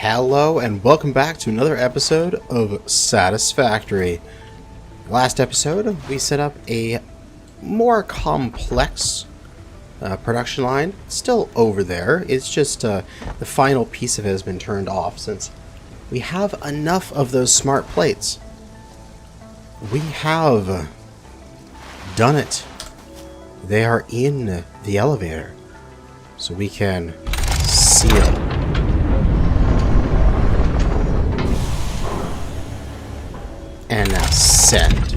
Hello and welcome back to another episode of Satisfactory. Last episode we set up a more complex production line. It's still over there. It's just the final piece of it has been turned off since we have enough of those smart plates. We have done it. They are in the elevator, so we can seal. And now send.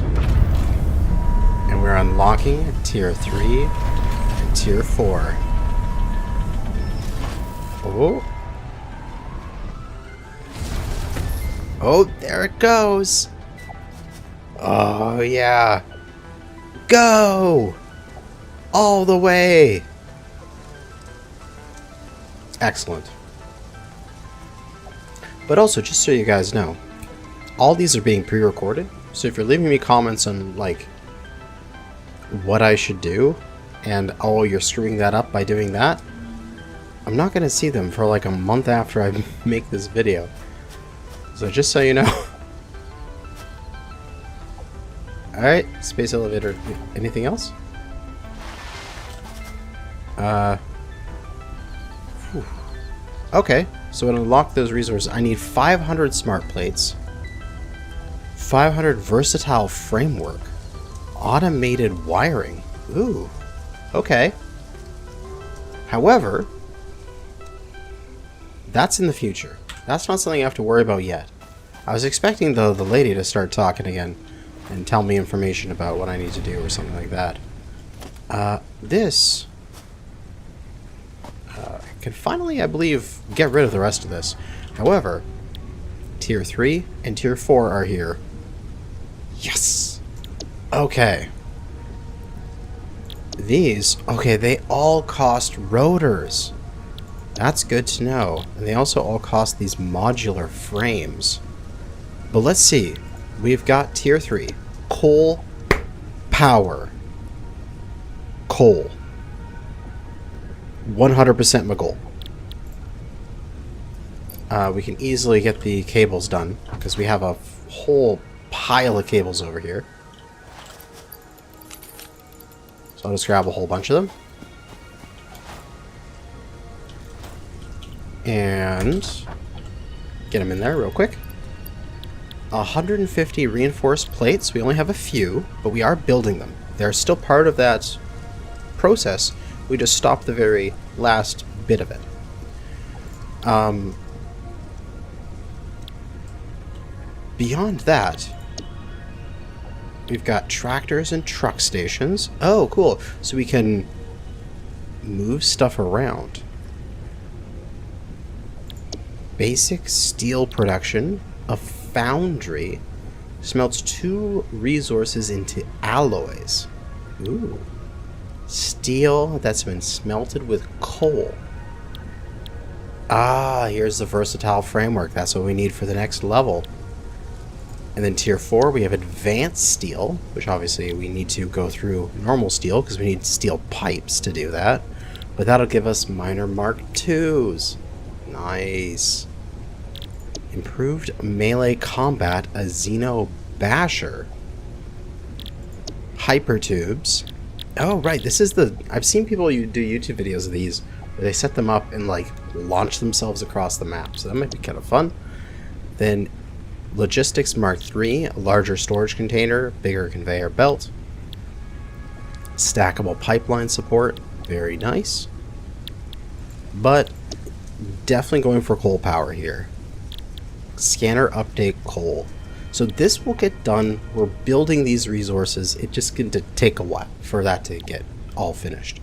And we're unlocking tier 3 and tier 4. Oh. Oh, there it goes. Oh, yeah. Go! All the way! Excellent. But also, just so you guys know, all these are being pre-recorded, so if you're leaving me comments on, like, what I should do, and, oh, you're screwing that up by doing that, I'm not going to see them for, like, a month after I make this video. So just so you know. Alright, space elevator. Anything else? Okay, so to unlock those resources, I need 500 smart plates, 500 versatile framework, automated wiring. Ooh, okay. However, that's in the future. That's not something I have to worry about yet. I was expecting the lady to start talking again and tell me information about what I need to do or something like that. This can finally, I believe, get rid of the rest of this. However, tier 3 and tier 4 are here. Yes! Okay. These, okay, they all cost rotors. That's good to know. And they also all cost these modular frames. But let's see. We've got tier 3. Coal power. Coal. 100% my goal. We can easily get the cables done because we have a whole pile of cables over here. So I'll just grab a whole bunch of them. And get them in there real quick. 150 reinforced plates. We only have a few, but we are building them. They're still part of that process. We just stopped the very last bit of it. Beyond that, we've got tractors and truck stations. Oh, cool. So we can move stuff around. Basic steel production. A foundry smelts 2 resources into alloys. Ooh. Steel that's been smelted with coal. Ah, here's the versatile framework. That's what we need for the next level. And then tier 4, we have advanced steel, which obviously we need to go through normal steel because we need steel pipes to do that. But that'll give us minor Mark IIs. Nice. Improved melee combat, a Xeno Basher. Hypertubes. Oh, right, this is the... I've seen people do YouTube videos of these where they set them up and, like, launch themselves across the map. So that might be kind of fun. Then, Logistics Mark III, a larger storage container, bigger conveyor belt. Stackable pipeline support, very nice. But, definitely going for coal power here. Scanner update coal. So this will get done. We're building these resources. It's just going to take a while for that to get all finished.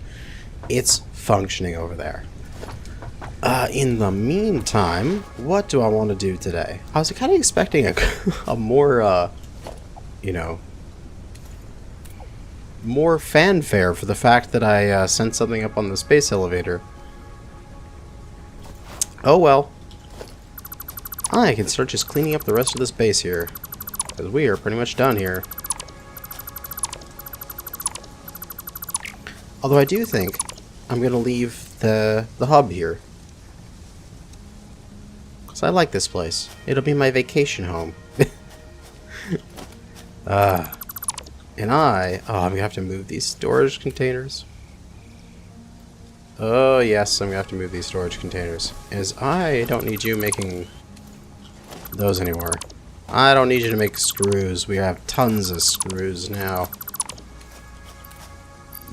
It's functioning over there. In the meantime, what do I want to do today? I was kind of expecting a more, you know, more fanfare for the fact that I sent something up on the space elevator. Oh well. I can start just cleaning up the rest of this base here. Because we are pretty much done here. Although I do think I'm going to leave the hub here. So I like this place. It'll be my vacation home. And I'm gonna have to move these storage containers. Oh yes, I'm gonna have to move these storage containers. As I don't need you making those anymore. I don't need you to make screws. We have tons of screws now.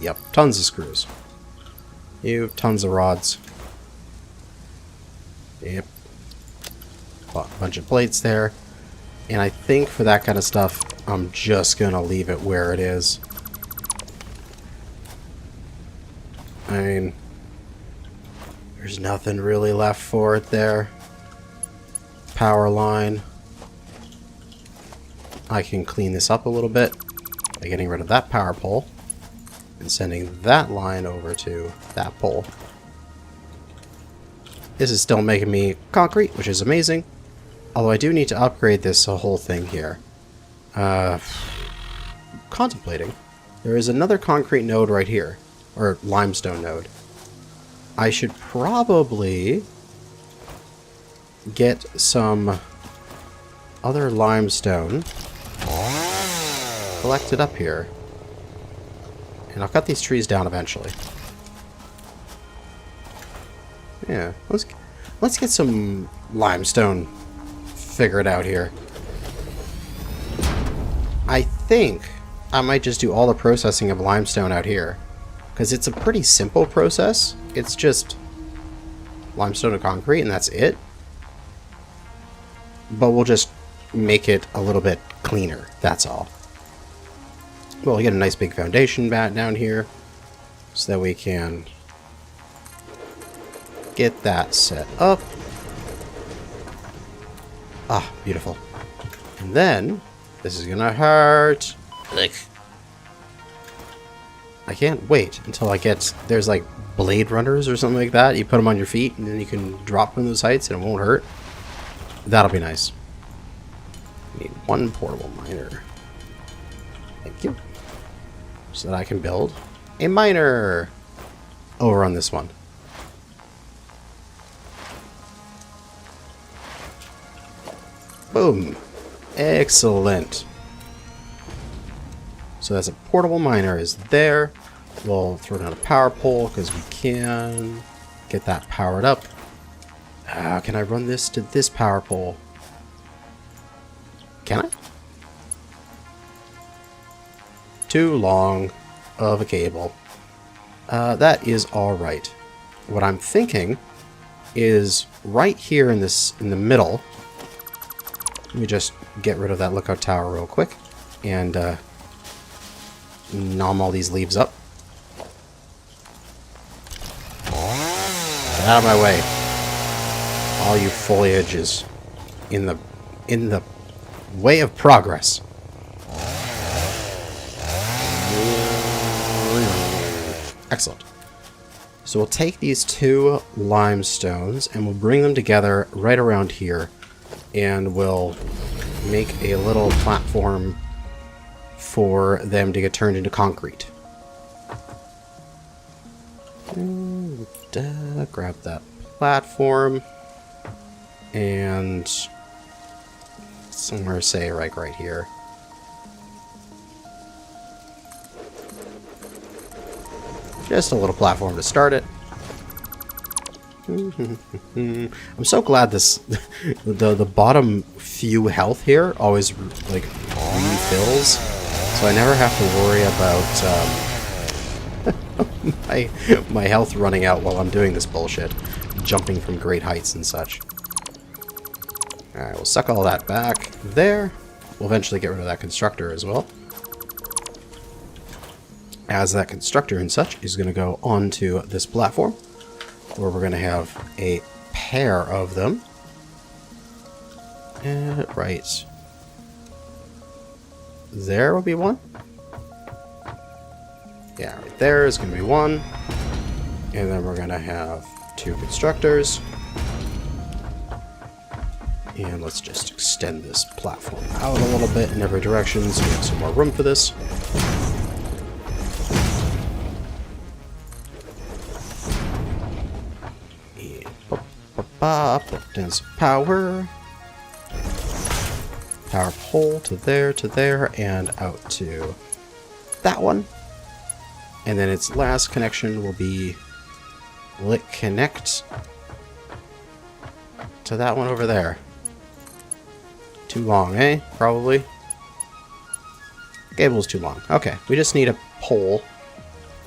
Yep, tons of screws. You have tons of rods. Yep. A bunch of plates there. And I think for that kind of stuff, I'm just gonna leave it where it is. I mean, there's nothing really left for it there. Power line. I can clean this up a little bit by getting rid of that power pole and sending that line over to that pole. This is still making me concrete, which is amazing. Although I do need to upgrade this whole thing here. Contemplating. There is another concrete node right here. Or limestone node. I should probably get some other limestone collected up here. And I'll cut these trees down eventually. Yeah, let's get some limestone figured out here. I think I might just do all the processing of limestone out here. Because it's a pretty simple process. It's just limestone and concrete and that's it. But we'll just make it a little bit cleaner, that's all. We'll get a nice big foundation bat down here so that we can get that set up. Ah, beautiful. And then, this is gonna hurt. Like, I can't wait until I get, there's like blade runners or something like that. You put them on your feet and then you can drop from those heights and it won't hurt. That'll be nice. I need one portable miner. Thank you. So that I can build a miner over on this one. Boom. Excellent. So that's a portable miner is there. We'll throw down a power pole because we can get that powered up. Can I run this to this power pole? Can I? Too long of a cable. That is alright. What I'm thinking is right here in the middle. Let me just get rid of that lookout tower real quick and nom all these leaves up. Get out of my way. All you foliage is in the way of progress. Excellent. So we'll take these two limestones and we'll bring them together right around here and we'll make a little platform for them to get turned into concrete. Grab that platform and somewhere, say, right here. Just a little platform to start it. I'm so glad this the bottom few health here always like refills, so I never have to worry about my health running out while I'm doing this bullshit, jumping from great heights and such. Alright, we'll suck all that back there. We'll eventually get rid of that constructor as well, as that constructor and such is going to go onto this platform, where we're going to have a pair of them. Right there will be one. Yeah, right there is going to be one. And then we're going to have two constructors. And let's just extend this platform out a little bit in every direction so we have some more room for this. Put in some power. Power pole to there, and out to that one. And then its last connection will be, will it connect to that one over there? Too long, eh? Probably. Cable's too long. Okay, we just need a pole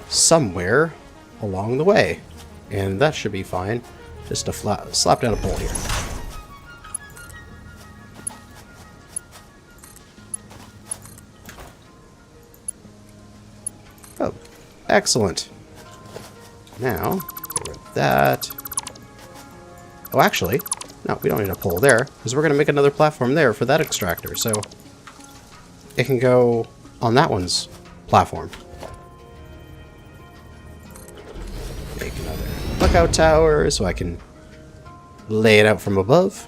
somewhere along the way. And that should be fine. Just to slap down a pole here. Oh, excellent. Now, get rid of that. Oh, actually, no, we don't need a pole there, because we're going to make another platform there for that extractor, so it can go on that one's platform. Make another lookout tower so I can lay it out from above.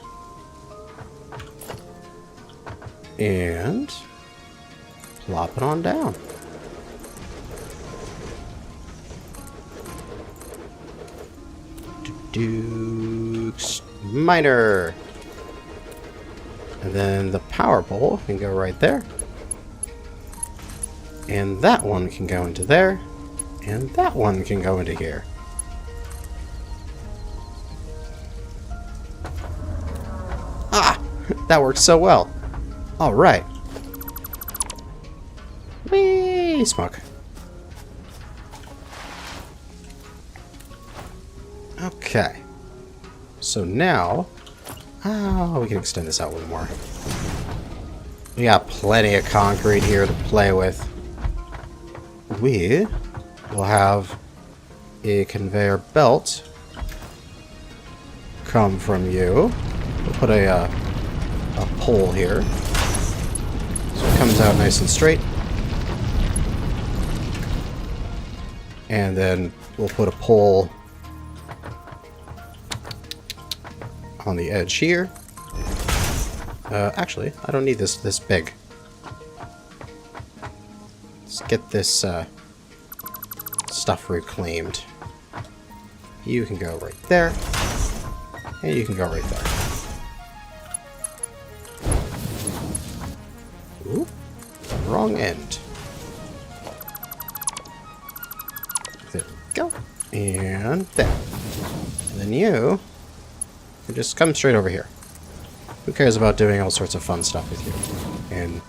And plop it on down. Duke's Miner. And then the power pole can go right there. And that one can go into there. And that one can go into here. Ah! That works so well. Alright. Whee! Smoke. Okay. So now, we can extend this out a little more. We got plenty of concrete here to play with. We will have a conveyor belt come from you. We'll put a pole here. So it comes out nice and straight. And then we'll put a pole on the edge here. Actually, I don't need this big. Let's get this stuff reclaimed. You can go right there. And you can go right there. Ooh, wrong end. There we go. And there. And then you can just come straight over here. Who cares about doing all sorts of fun stuff with you? And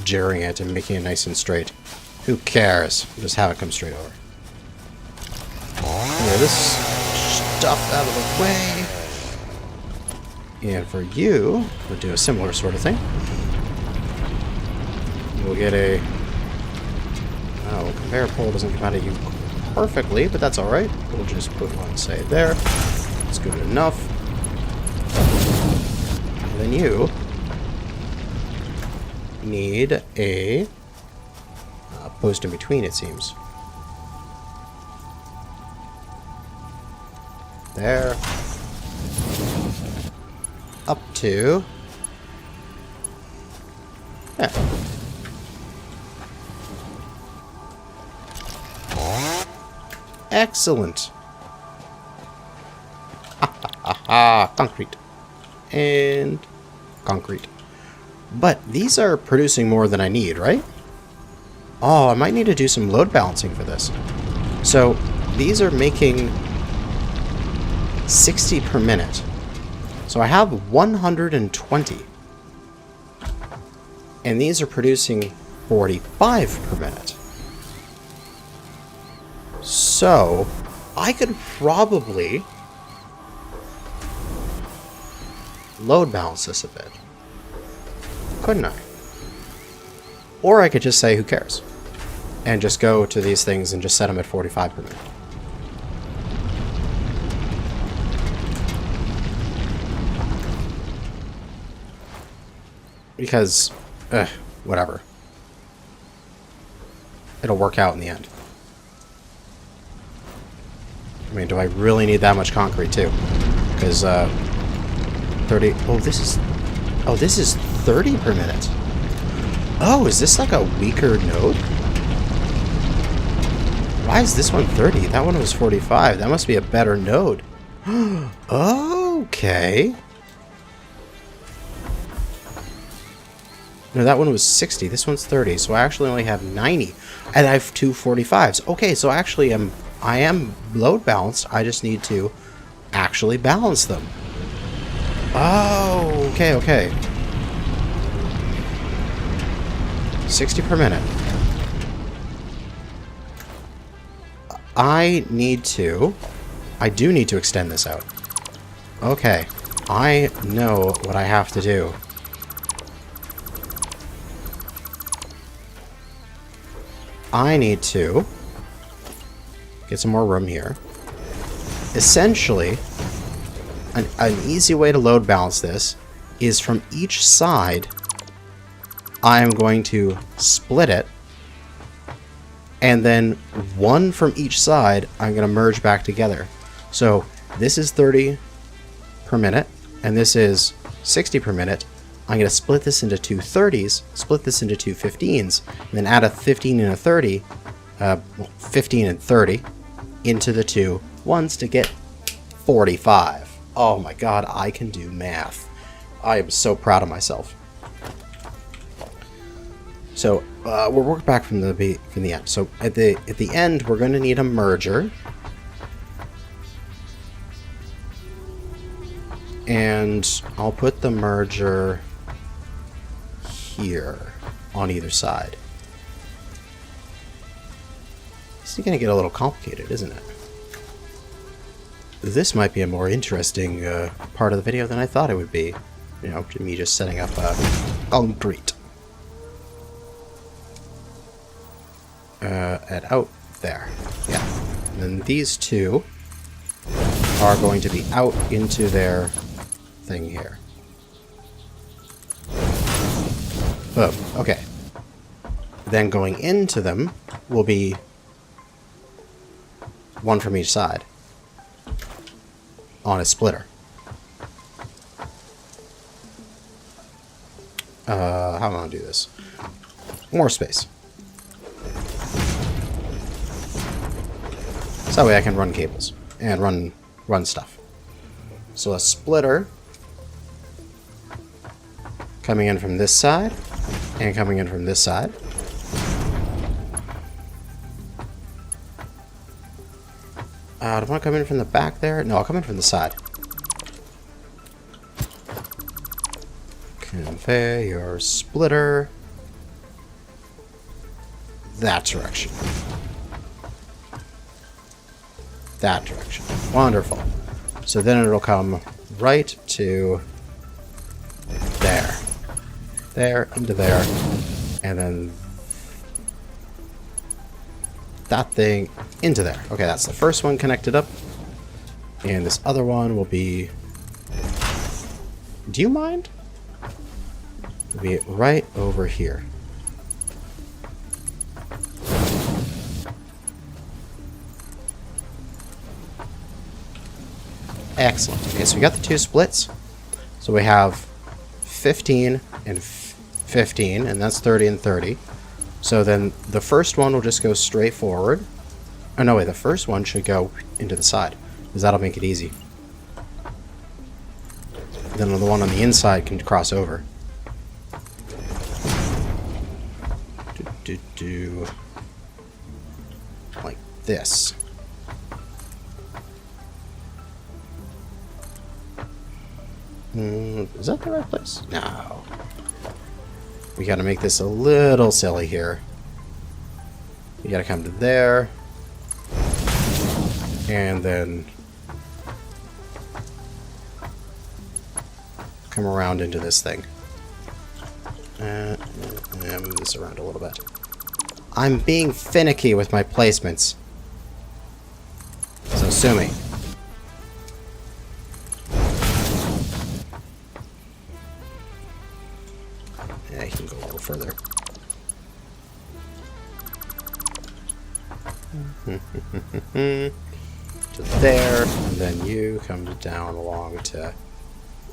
jarring it and making it nice and straight. Who cares? Just have it come straight over. Clear this stuff out of the way. And for you, we'll do a similar sort of thing. We'll get a... Oh, conveyor pole doesn't come out of you perfectly, but that's alright. We'll just put one, say, there. It's good enough. And then you need a post in between, it seems. There. Up to there. Excellent. Concrete. And concrete. But these are producing more than I need, right? Oh, I might need to do some load balancing for this. So these are making 60 per minute. So I have 120. And these are producing 45 per minute. So I could probably load balance this a bit. Couldn't I? Or I could just say, who cares? And just go to these things and just set them at 45 per minute. Because, whatever. It'll work out in the end. I mean, do I really need that much concrete, too? Because, 30... Oh, this is 30 per minute. Oh, is this like a weaker node? Why is this one 30? That one was 45. That must be a better node. Okay. No, that one was 60. This one's 30. So I actually only have 90. And I have two 45s. Okay, so actually I am load balanced. I just need to actually balance them. Oh, okay, okay. 60 per minute. I do need to extend this out. Okay. I know what I have to do. I need to get some more room here. Essentially, an easy way to load balance this is from each side, I am going to split it, and then one from each side, I'm going to merge back together. So this is 30 per minute, and this is 60 per minute. I'm going to split this into two 30s, split this into two 15s, and then add a 15 and a 30, 15 and 30, into the two ones to get 45. Oh my god, I can do math. I am so proud of myself. So we'll work back from the end. So at the end, we're going to need a merger, and I'll put the merger here on either side. This is going to get a little complicated, isn't it? This might be a more interesting part of the video than I thought it would be. You know, me just setting up concrete. And out there. Yeah. And then these two are going to be out into their thing here. Boom. Okay. Then going into them will be one from each side on a splitter. How am I going to do this? More space. So that way I can run cables and run stuff. So a splitter coming in from this side and coming in from this side. Do I want to come in from the back there? No, I'll come in from the side. Convey your splitter that direction. That direction. Wonderful. So then it'll come right to there. There, into there. And then that thing into there. Okay, that's the first one connected up. And this other one will be... Do you mind? It'll be right over here. Excellent. Okay, so we got the two splits. So we have 15 and 15, and that's 30 and 30. So then the first one will just go straight forward. Oh, no, wait, the first one should go into the side, because that'll make it easy. Then the one on the inside can cross over. Like this. Is that the right place? No. We gotta make this a little silly here. You gotta come to there. And then come around into this thing. Move this around a little bit. I'm being finicky with my placements. So sue me. Yeah, you can go a little further. To there, and then you come down along to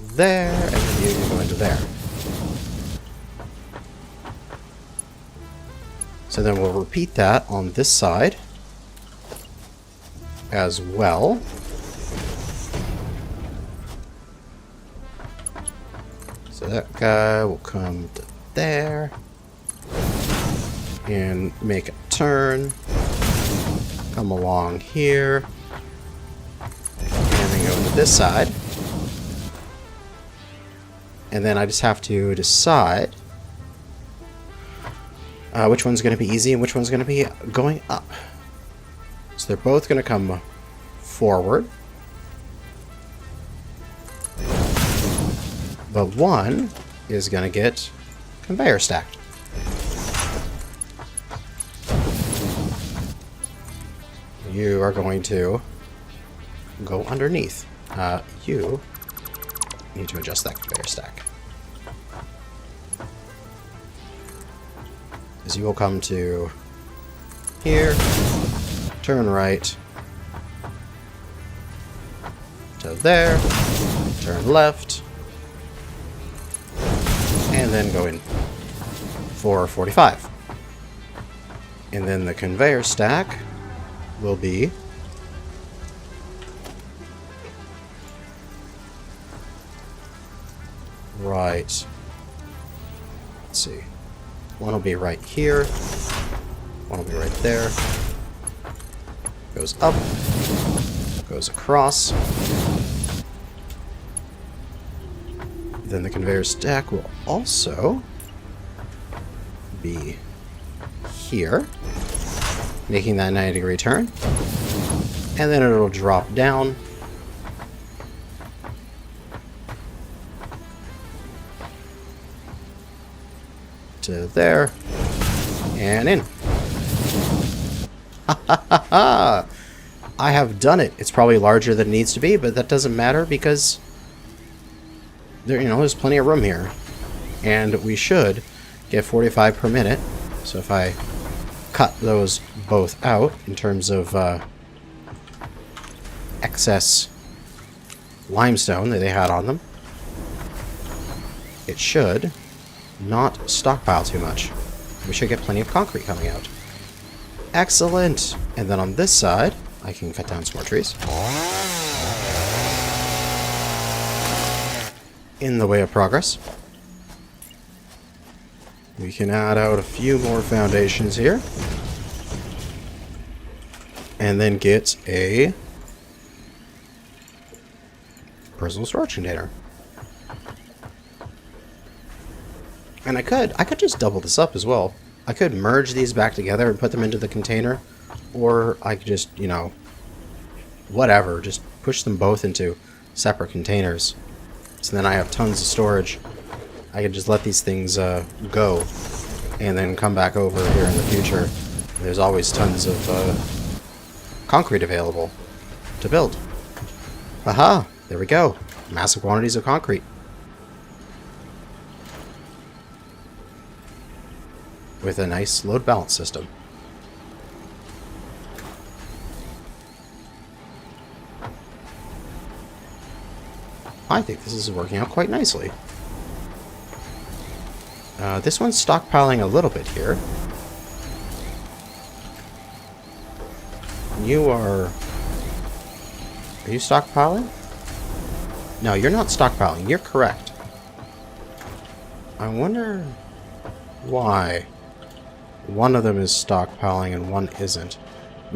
there, and then you can go into there. So then we'll repeat that on this side. as well. So that guy will come to there and make a turn, come along here, and then go to this side. And then I just have to decide which one's going to be easy and which one's going to be going up. So they're both going to come forward. But one is going to get conveyor stacked. You are going to go underneath. You need to adjust that conveyor stack. As you will come to here, turn right to there, turn left, and then go in for 45. And then the conveyor stack will be right. Let's see. One will be right here. One will be right there. Goes up. Goes across. Then the conveyor stack will also be here, making that 90-degree turn. And then it'll drop down. To there. And in. Ha ha ha ha! I have done it. It's probably larger than it needs to be, but that doesn't matter because there, there's plenty of room here. And we should get 45 per minute. So if I cut those both out in terms of excess limestone that they had on them, it should not stockpile too much. We should get plenty of concrete coming out. Excellent! And then on this side, I can cut down some more trees. In the way of progress. We can add out a few more foundations here. And then get a personal storage container. And I could just double this up as well. I could merge these back together and put them into the container. Or I could just, whatever, just push them both into separate containers. So then I have tons of storage. I can just let these things go and then come back over here in the future. There's always tons of concrete available to build. Aha! There we go. Massive quantities of concrete. With a nice load balance system. I think this is working out quite nicely. This one's stockpiling a little bit here. Are you stockpiling? No, you're not stockpiling. You're correct. I wonder why one of them is stockpiling and one isn't.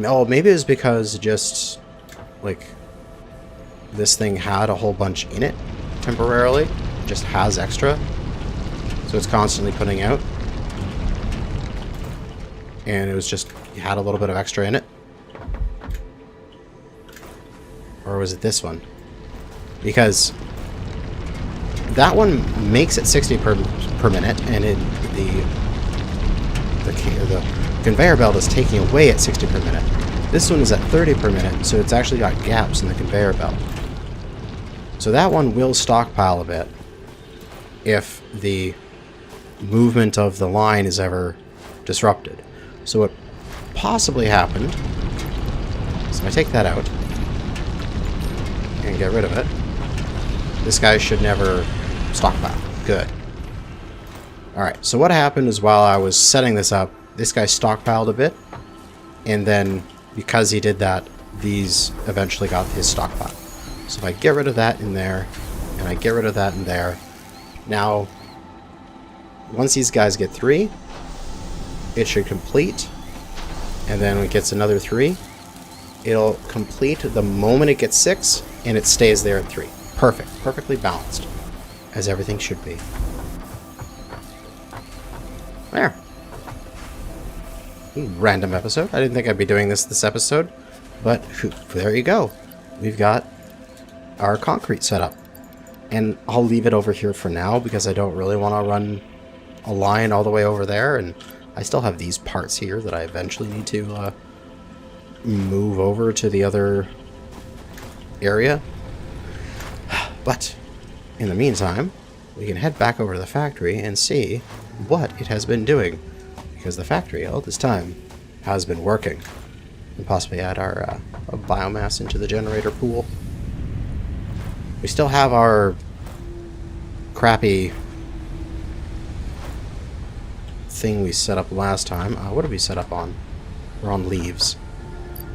Oh, maybe it's because just, like, this thing had a whole bunch in it temporarily. It just has extra. So it's constantly putting out. And it was just, you had a little bit of extra in it. Or was it this one? Because that one makes it 60 per minute, and the conveyor belt is taking away at 60 per minute. This one is at 30 per minute, so it's actually got gaps in the conveyor belt. So that one will stockpile a bit if the movement of the line is ever disrupted. So what possibly happened, so I take that out and get rid of it. This guy should never stockpile. Good. Alright, so what happened is while I was setting this up, this guy stockpiled a bit, and then because he did that, these eventually got his stockpile. So if I get rid of that in there, and I get rid of that in there, now, once these guys get 3, it should complete, and then when it gets another 3, it'll complete the moment it gets 6, and it stays there at 3. Perfect. Perfectly balanced, as everything should be. There. Random episode. I didn't think I'd be doing this episode, but there you go. We've got our concrete set up. And I'll leave it over here for now because I don't really want to run a line all the way over there, and I still have these parts here that I eventually need to move over to the other area. But in the meantime, we can head back over to the factory and see what it has been doing, because the factory all this time has been working. And possibly add our biomass into the generator pool. We still have our crappy thing we set up last time. What did we set up on? We're on leaves.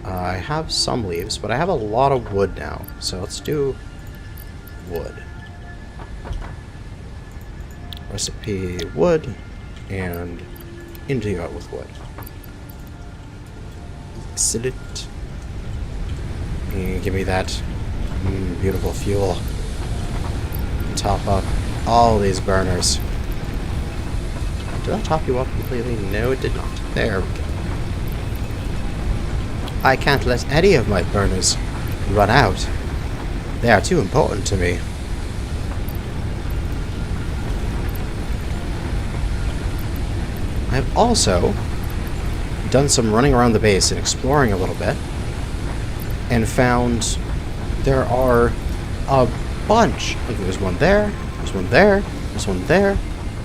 I have some leaves, but I have a lot of wood now. So let's do wood. Recipe wood, and into it with wood. Excellent. And give me that beautiful fuel. Top up all these burners. Did that top you up completely? No, it did not. There we go. I can't let any of my burners run out. They are too important to me. I've also done some running around the base and exploring a little bit, and found there are a bunch. Like, there's one there, there's one there, there's one there,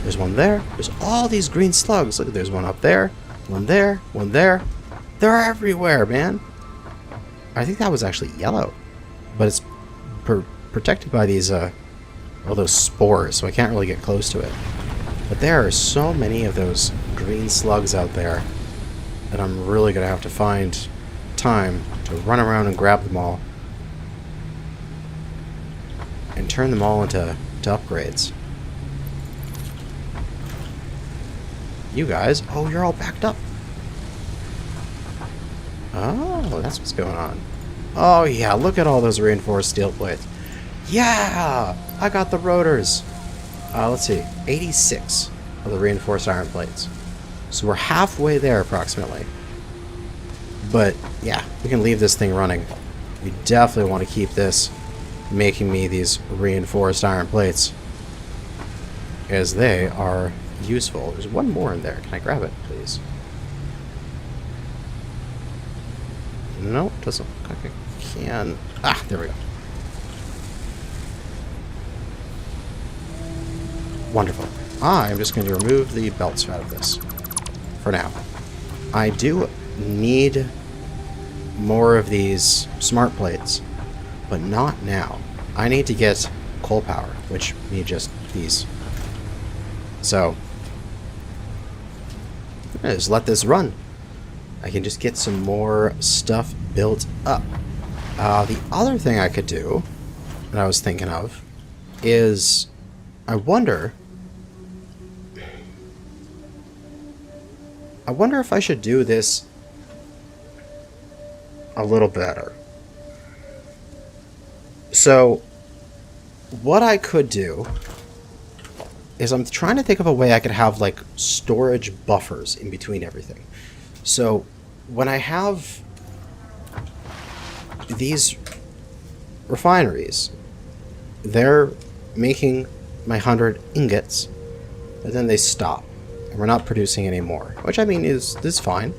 there's one there. There's all these green slugs. Look, there's one up there, one there, one there. They're everywhere, man. I think that was actually yellow, but it's protected by these all those spores, so I can't really get close to it. But there are so many of those green slugs out there that I'm really gonna have to find time to run around and grab them all and turn them all into upgrades. You guys, oh, you're all backed up. Oh, that's what's going on. Oh yeah, look at all those reinforced steel plates. Yeah, I got the rotors. Let's see, 86 of the reinforced iron plates. So we're halfway there approximately. But yeah, we can leave this thing running. We definitely want to keep this making me these reinforced iron plates, as they are useful. There's one more in there. Can I grab it, please? No, doesn't look like I can. Ah, there we go. Wonderful. I'm just going to remove the belts out of this for now. I do need more of these smart plates, but not now. I need to get coal power, which need just these. So, just let this run. I can just get some more stuff built up. The other thing I could do, that I was thinking of, is I wonder if I should do this a little better. So, what I could do is I'm trying to think of a way I could have, like, storage buffers in between everything. So, when I have these refineries, they're making my 100 ingots, and then they stop. And we're not producing any more, which, I mean, is fine.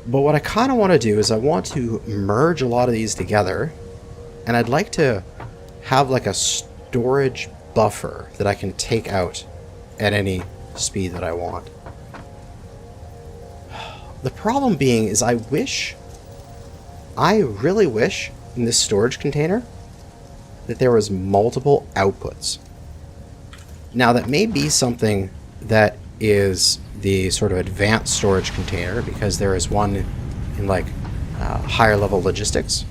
But what I kind of want to do is I want to merge a lot of these together, and I'd like to have like a storage buffer that I can take out at any speed that I want. The problem being is I really wish in this storage container that there was multiple outputs. Now that may be something that is the sort of advanced storage container, because there is one in like higher level logistics.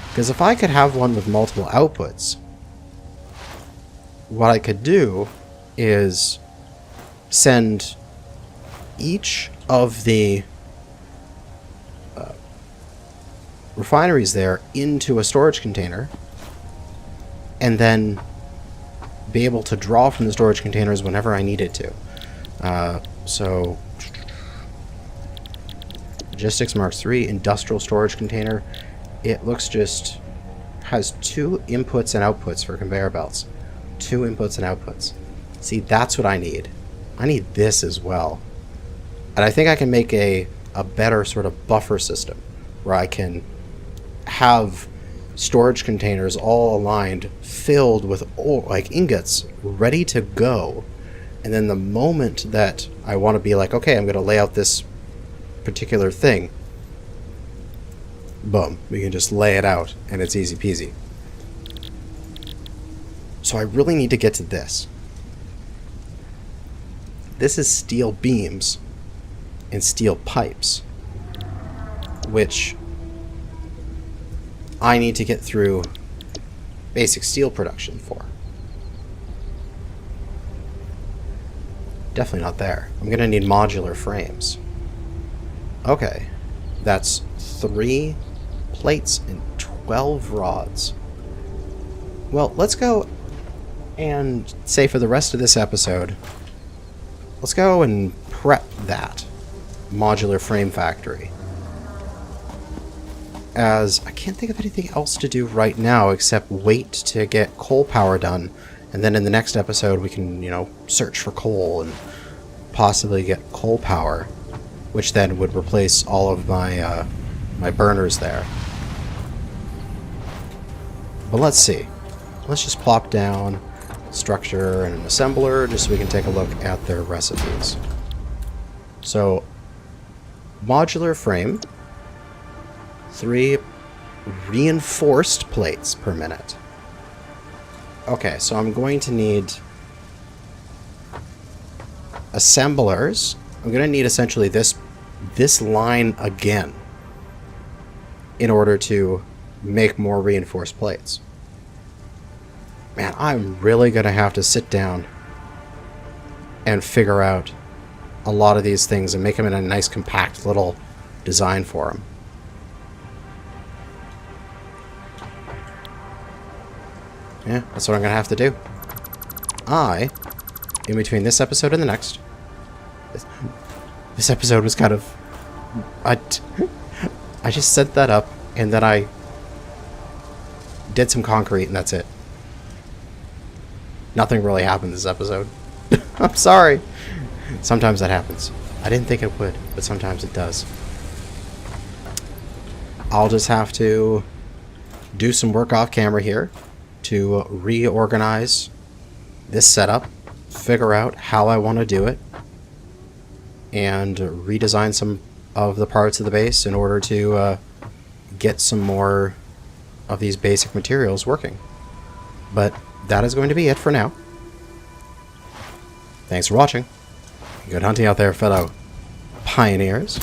Because if I could have one with multiple outputs, what I could do is send each of the refineries there into a storage container, and then be able to draw from the storage containers whenever I needed to. So, Logistics Mark III, industrial storage container. It looks just has 2 inputs and outputs for conveyor belts. 2 inputs and outputs. See, that's what I need. I need this as well. And I think I can make a better sort of buffer system where I can have storage containers all aligned, filled with like ingots, ready to go. And then the moment that I want to be like, okay, I'm going to lay out this particular thing, boom, we can just lay it out and it's easy peasy. So I really need to get to this. This is steel beams and steel pipes, which I need to get through basic steel production for. Definitely not there. I'm going to need modular frames. Okay, that's 3 plates and 12 rods. Well, let's go and say for the rest of this episode, let's go and prep that modular frame factory. As I can't think of anything else to do right now except wait to get coal power done, and then in the next episode we can, you know, search for coal and possibly get coal power, which then would replace all of my my burners there. But let's see. Let's just plop down structure and an assembler just so we can take a look at their recipes. So, modular frame, 3 reinforced plates per minute. Okay, so I'm going to need assemblers. I'm going to need essentially this line again in order to make more reinforced plates. Man, I'm really going to have to sit down and figure out a lot of these things and make them in a nice compact little design for them. Yeah, that's what I'm going to have to do. In between this episode and the next, this episode was kind of... I just set that up, and then I did some concrete, and that's it. Nothing really happened this episode. I'm sorry. Sometimes that happens. I didn't think it would, but sometimes it does. I'll just have to do some work off camera here to reorganize this setup, figure out how I want to do it, and redesign some of the parts of the base in order to get some more of these basic materials working. But that is going to be it for now. Thanks for watching. Good hunting out there, fellow pioneers.